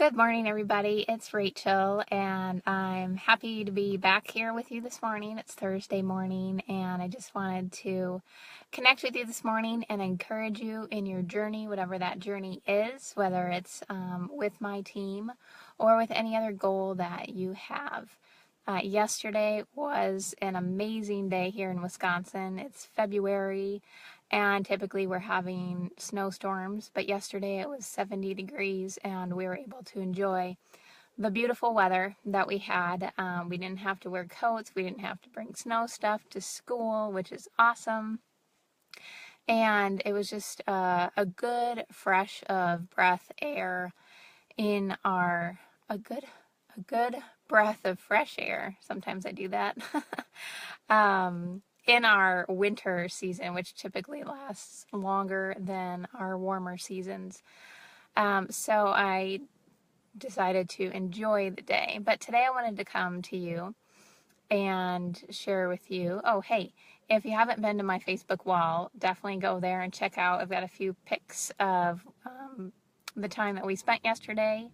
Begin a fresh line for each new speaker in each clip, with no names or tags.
Good morning, everybody. It's Rachel, and I'm happy to be back here with you this morning. It's Thursday morning, and I just wanted to connect with you this morning and encourage you in your journey, whatever that journey is, whether it's with my team or with any other goal that you have. Yesterday was an amazing day here in Wisconsin. It's February, and typically we're having snowstorms, but yesterday it was 70 degrees and we were able to enjoy the beautiful weather that we had. We didn't have to wear coats, we didn't have to bring snow stuff to school, which is awesome. And it was just a good fresh of breath air in a good breath of fresh air. Sometimes I do that. In our winter season, which typically lasts longer than our warmer seasons. So I decided to enjoy the day. But today I wanted to come to you and share with you. Oh, hey, if you haven't been to my Facebook wall, definitely go there and check out. I've got a few pics of the time that we spent yesterday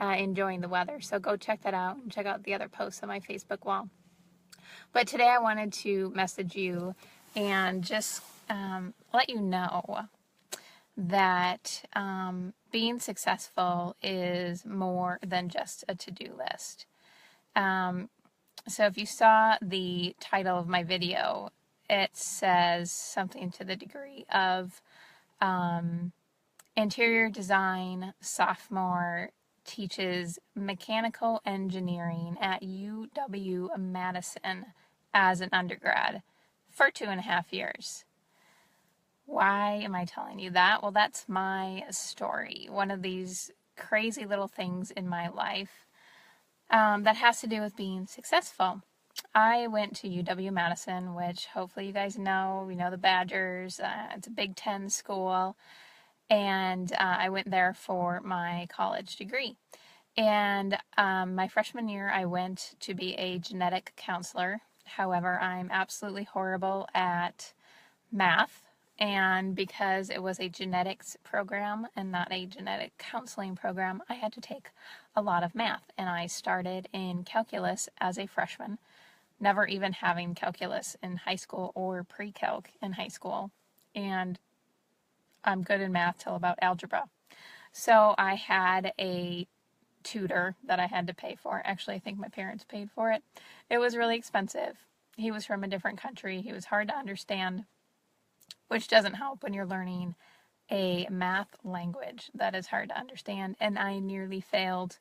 enjoying the weather. So go check that out and check out the other posts on my Facebook wall. But today I wanted to message you and just let you know that being successful is more than just a to-do list. So if you saw the title of my video, it says something to the degree of interior design sophomore teaches mechanical engineering at UW-Madison as an undergrad for 2.5 years. Why am I telling you that? Well, that's my story. One of these crazy little things in my life that has to do with being successful. I went to UW-Madison, which hopefully you guys know. We know the Badgers. It's a Big Ten school. And I went there for my college degree. And my freshman year, I went to be a genetic counselor. However, I'm absolutely horrible at math. And because it was a genetics program and not a genetic counseling program, I had to take a lot of math. And I started in calculus as a freshman, never even having calculus in high school or pre-calc in high school. And I'm good in math till about algebra. So I had a tutor that I had to pay for. Actually, I think my parents paid for it. It was really expensive. He was from a different country. He was hard to understand, which doesn't help when you're learning a math language that is hard to understand. And I nearly failed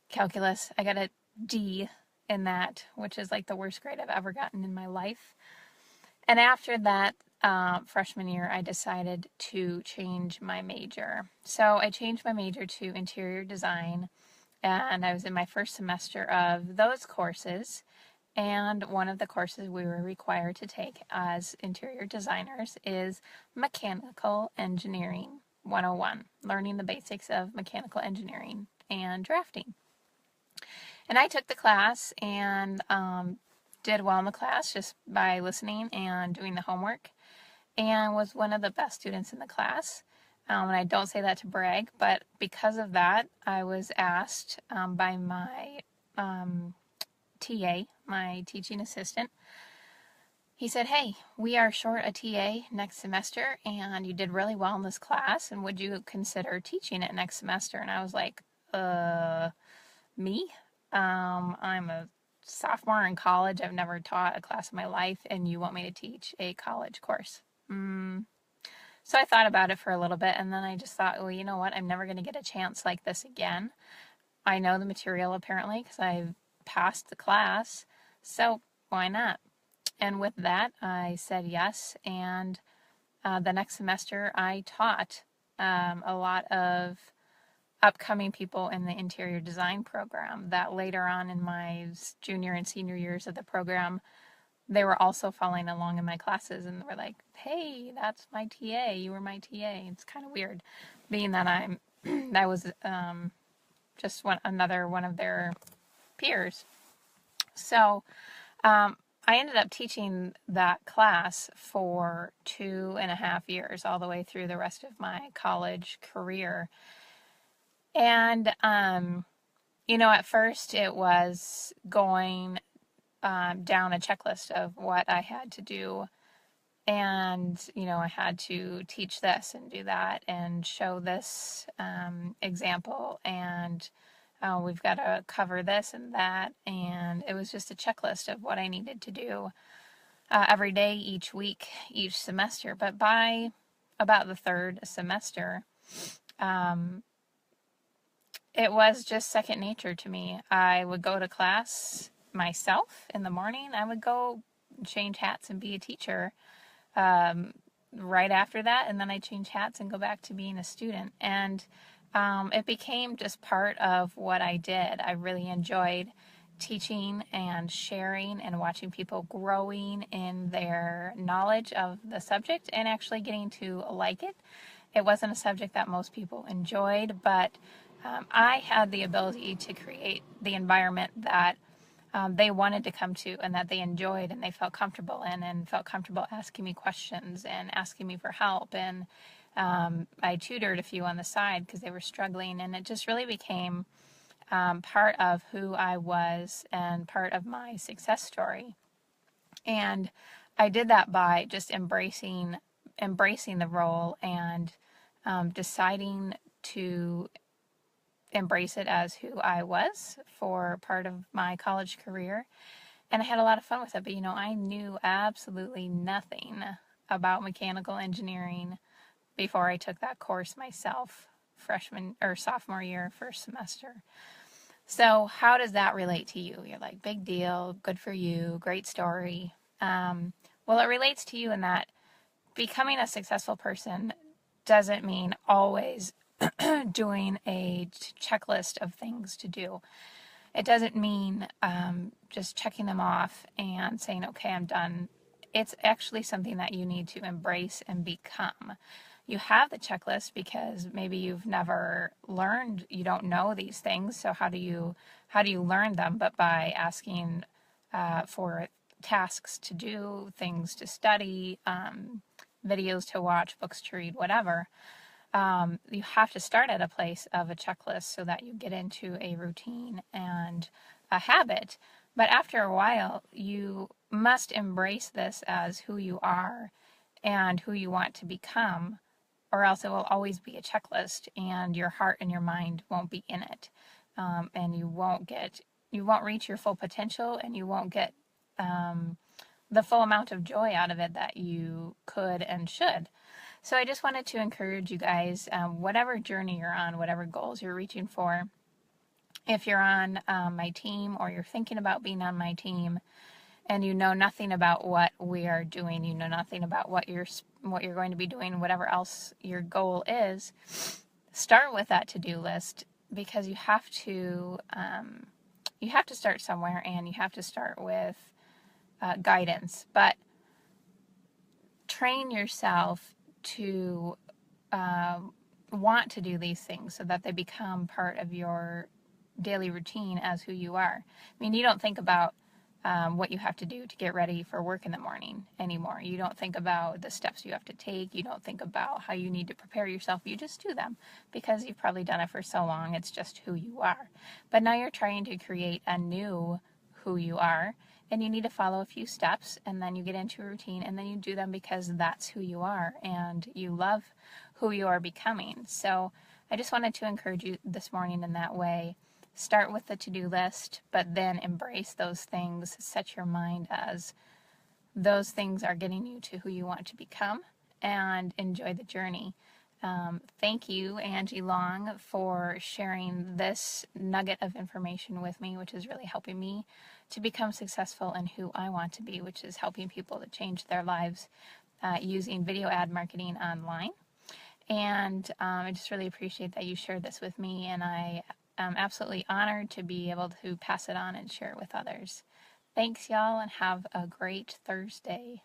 calculus. I got a D in that, which is like the worst grade I've ever gotten in my life. And after that, freshman year, I decided to change my major. So I changed my major to interior design, and I was in my first semester of those courses. And one of the courses we were required to take as interior designers is Mechanical Engineering 101, learning the basics of mechanical engineering and drafting. And I took the class and did well in the class just by listening and doing the homework, and was one of the best students in the class. And I don't say that to brag, but because of that, I was asked by my TA, my teaching assistant. He said, "Hey, we are short a TA next semester, and you did really well in this class, and would you consider teaching it next semester?" And I was like, me? I'm a sophomore in college. I've never taught a class in my life, and you want me to teach a college course? So I thought about it for a little bit, and then I just thought, well, you know what? I'm never going to get a chance like this again. I know the material apparently because I've passed the class, so why not? And with that, I said yes, and the next semester I taught a lot of upcoming people in the interior design program that later on in my junior and senior years of the program, they were also following along in my classes and were like, "Hey, that's my TA. You were my TA." It's kind of weird being that I was just another one of their peers. So I ended up teaching that class for 2.5 years, all the way through the rest of my college career. And, at first it was going down a checklist of what I had to do. And, I had to teach this and do that and show this example. And we've got to cover this and that. And it was just a checklist of what I needed to do every day, each week, each semester. But by about the third semester, um, it was just second nature to me. I would go to class myself in the morning. I would go change hats and be a teacher um, right after that. And then I change hats and go back to being a student. And it became just part of what I did. I really enjoyed teaching and sharing and watching people growing in their knowledge of the subject and actually getting to like it. It wasn't a subject that most people enjoyed, but I had the ability to create the environment that they wanted to come to and that they enjoyed and they felt comfortable in and felt comfortable asking me questions and asking me for help. And I tutored a few on the side because they were struggling, and it just really became part of who I was and part of my success story. And I did that by just embracing the role and deciding to embrace it as who I was for part of my college career. And I had a lot of fun with it. But, I knew absolutely nothing about mechanical engineering before I took that course myself, freshman or sophomore year, first semester. So how does that relate to you? You're like, big deal, good for you, great story. Well, it relates to you in that becoming a successful person doesn't mean always doing a checklist of things to do. It doesn't mean just checking them off and saying, okay, I'm done. It's actually something that you need to embrace and become. You have the checklist because maybe you've never learned, you don't know these things. So how do you learn them? But by asking for tasks to do, things to study, videos to watch, books to read, whatever. You have to start at a place of a checklist so that you get into a routine and a habit. But after a while, you must embrace this as who you are and who you want to become, or else it will always be a checklist and your heart and your mind won't be in it. And you won't reach your full potential, and you won't get the full amount of joy out of it that you could and should. So I just wanted to encourage you guys, whatever journey you're on, whatever goals you're reaching for, if you're on my team or you're thinking about being on my team and you know nothing about what we are doing, you know nothing about what you're going to be doing, whatever else your goal is, start with that to-do list, because you have to start somewhere, and you have to start with guidance. But train yourself to want to do these things so that they become part of your daily routine as who you are. I mean, you don't think about what you have to do to get ready for work in the morning anymore. You don't think about the steps you have to take. You don't think about how you need to prepare yourself. You just do them because you've probably done it for so long. It's just who you are. But now you're trying to create a new who you are, and you need to follow a few steps, and then you get into a routine, and then you do them because that's who you are and you love who you are becoming. So I just wanted to encourage you this morning in that way. Start with the to-do list, but then embrace those things. Set your mind as those things are getting you to who you want to become, and enjoy the journey. Thank you, Angie Long, for sharing this nugget of information with me, which is really helping me to become successful in who I want to be, which is helping people to change their lives using video ad marketing online. And I just really appreciate that you shared this with me, and I am absolutely honored to be able to pass it on and share it with others. Thanks, y'all, and have a great Thursday.